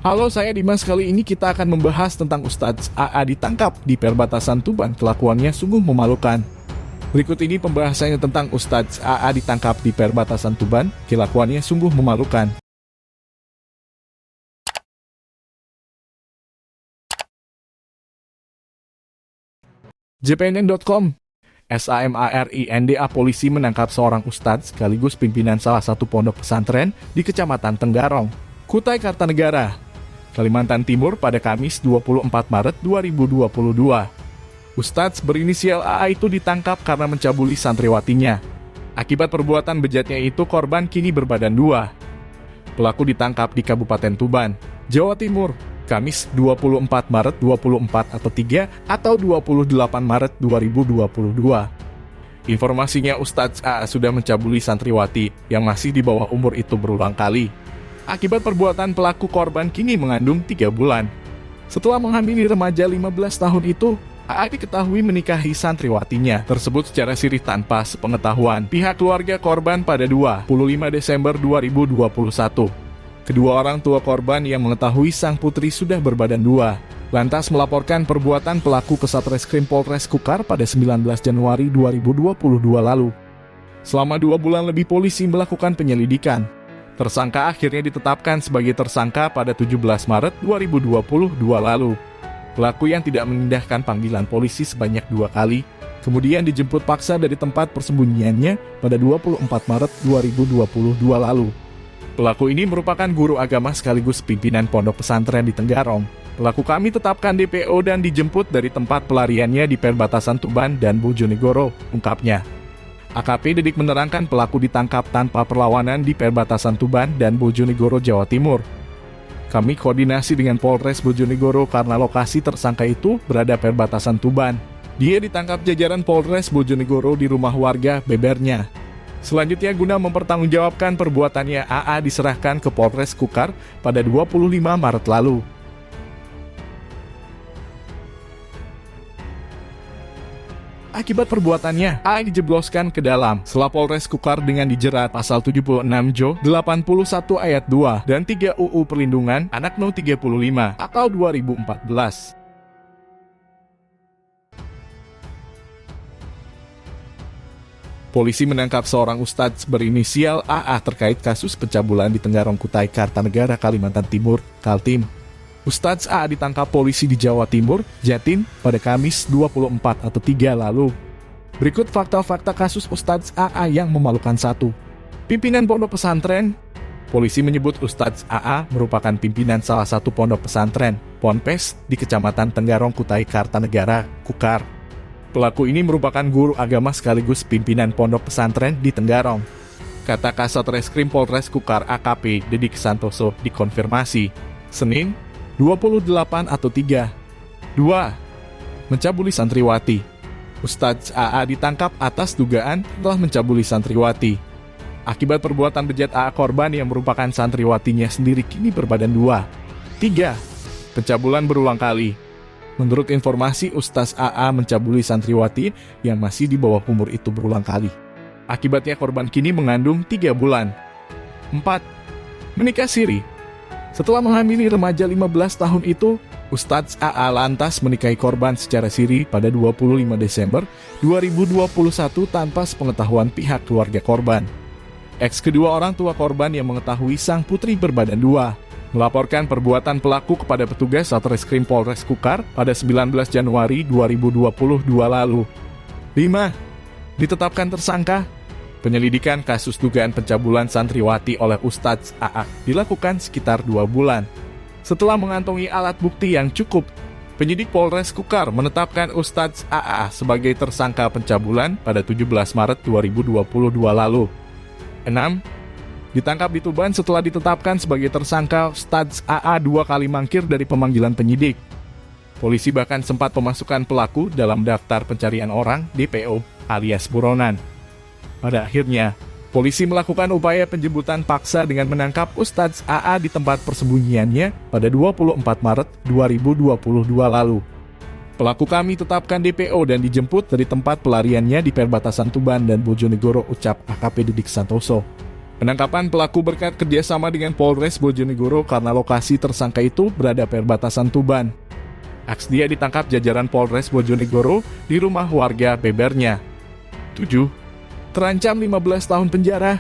Halo, saya Dimas. Kali ini kita akan membahas tentang Ustadz AA ditangkap di perbatasan Tuban. Kelakuannya sungguh memalukan. Berikut ini pembahasannya tentang Ustadz AA ditangkap di perbatasan Tuban. Kelakuannya sungguh memalukan. JPNN.com. SAMARINDA polisi menangkap seorang ustadz sekaligus pimpinan salah satu pondok pesantren di Kecamatan Tenggarong, Kutai Kartanegara, Kalimantan Timur pada Kamis 24 Maret 2022. Ustadz berinisial AA itu ditangkap karena mencabuli santriwatinya. Akibat perbuatan bejatnya itu, korban kini berbadan 2. Pelaku ditangkap di Kabupaten Tuban, Jawa Timur, Kamis 24 Maret 24 atau 28 Maret 2022. Informasinya, Ustadz AA sudah mencabuli santriwati yang masih di bawah umur itu berulang kali. Akibat perbuatan pelaku, korban kini mengandung 3 bulan. Setelah menghamili remaja 15 tahun itu, AA diketahui menikahi santriwatinya tersebut secara sirih tanpa sepengetahuan pihak keluarga korban pada 25 Desember 2021. Kedua orang tua korban yang mengetahui sang putri sudah berbadan 2, lantas melaporkan perbuatan pelaku ke Satreskrim Polres Kukar pada 19 Januari 2022 lalu. Selama 2 bulan lebih polisi melakukan penyelidikan. Tersangka akhirnya ditetapkan sebagai tersangka pada 17 Maret 2022 lalu. Pelaku yang tidak mengindahkan panggilan polisi sebanyak 2 kali, kemudian dijemput paksa dari tempat persembunyiannya pada 24 Maret 2022 lalu. Pelaku ini merupakan guru agama sekaligus pimpinan pondok pesantren di Tenggarong. Pelaku kami tetapkan DPO dan dijemput dari tempat pelariannya di perbatasan Tuban dan Bojonegoro, ungkapnya. AKP Dedik menerangkan pelaku ditangkap tanpa perlawanan di perbatasan Tuban dan Bojonegoro, Jawa Timur. Kami koordinasi dengan Polres Bojonegoro karena lokasi tersangka itu berada perbatasan Tuban. Dia ditangkap jajaran Polres Bojonegoro di rumah warga bebernya. Selanjutnya, guna mempertanggungjawabkan perbuatannya, AA diserahkan ke Polres Kukar pada 25 Maret lalu. Akibat perbuatannya, AA dijebloskan ke dalam sel Polres Kukar dengan dijerat pasal 76 Jo 81 ayat 2 dan 3 UU Perlindungan Anak No 35 atau 2014. Polisi menangkap seorang ustadz berinisial AA terkait kasus pencabulan di Tenggarong, Kutai Kartanegara, Kalimantan Timur, Kaltim. Ustadz AA ditangkap polisi di Jawa Timur, Jatim, pada Kamis 24 atau 3 lalu. Berikut fakta-fakta kasus Ustadz AA yang memalukan. 1. Pimpinan pondok pesantren. Polisi menyebut Ustadz AA merupakan pimpinan salah satu pondok pesantren, Ponpes, di Kecamatan Tenggarong, Kutai Kartanegara, Kukar. Pelaku ini merupakan guru agama sekaligus pimpinan pondok pesantren di Tenggarong. Kata Kasat Reskrim Polres Kukar AKP Dedik Santoso dikonfirmasi Senin 28 atau 3. 2. Mencabuli santriwati. Ustadz AA ditangkap atas dugaan telah mencabuli santriwati. Akibat perbuatan bejat AA, korban yang merupakan santriwatinya sendiri kini berbadan 2. 3. Pencabulan berulang kali. Menurut informasi, Ustadz AA mencabuli santriwati yang masih di bawah umur itu berulang kali. Akibatnya korban kini mengandung 3 bulan. 4. Menikah siri. Setelah menghamili remaja 15 tahun itu, Ustadz AA lantas menikahi korban secara siri pada 25 Desember 2021 tanpa sepengetahuan pihak keluarga korban. Eks kedua orang tua korban yang mengetahui sang putri berbadan 2 melaporkan perbuatan pelaku kepada petugas Satreskrim Polres Kukar pada 19 Januari 2022 lalu. 5. Ditetapkan tersangka. Penyelidikan kasus dugaan pencabulan santriwati oleh Ustadz AA dilakukan sekitar 2 bulan. Setelah mengantongi alat bukti yang cukup, penyidik Polres Kukar menetapkan Ustadz AA sebagai tersangka pencabulan pada 17 Maret 2022 lalu. 6. Ditangkap di Tuban setelah ditetapkan sebagai tersangka, Ustadz AA 2 kali mangkir dari pemanggilan penyidik. Polisi bahkan sempat memasukkan pelaku dalam daftar pencarian orang DPO alias buronan. Pada akhirnya, polisi melakukan upaya penjemputan paksa dengan menangkap Ustadz AA di tempat persembunyiannya pada 24 Maret 2022 lalu. Pelaku kami tetapkan DPO dan dijemput dari tempat pelariannya di perbatasan Tuban dan Bojonegoro, ucap AKP Dedik Santoso. Penangkapan pelaku berkat kerjasama dengan Polres Bojonegoro karena lokasi tersangka itu berada perbatasan Tuban. Aksdia ditangkap jajaran Polres Bojonegoro di rumah warga bebernya. 7. Terancam 15 tahun penjara.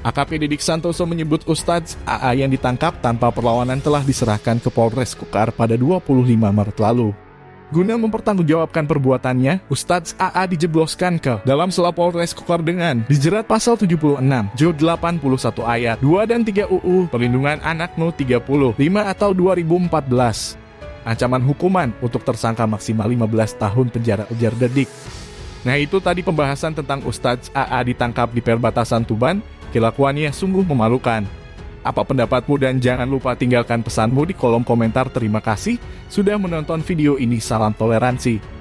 AKP Didik Santoso menyebut Ustadz AA yang ditangkap tanpa perlawanan telah diserahkan ke Polres Kukar pada 25 Maret lalu. Guna mempertanggungjawabkan perbuatannya, Ustadz AA dijebloskan ke dalam sel Polres Kukar dengan dijerat pasal 76, Juz 81 ayat 2 dan 3 UU Perlindungan Anak No 35 atau 2014. Ancaman hukuman untuk tersangka maksimal 15 tahun penjara, ujar Dedik. Nah, itu tadi pembahasan tentang Ustadz AA ditangkap di perbatasan Tuban. Kelakuannya sungguh memalukan. Apa pendapatmu, dan jangan lupa tinggalkan pesanmu di kolom komentar. Terima kasih sudah menonton video ini. Salam toleransi.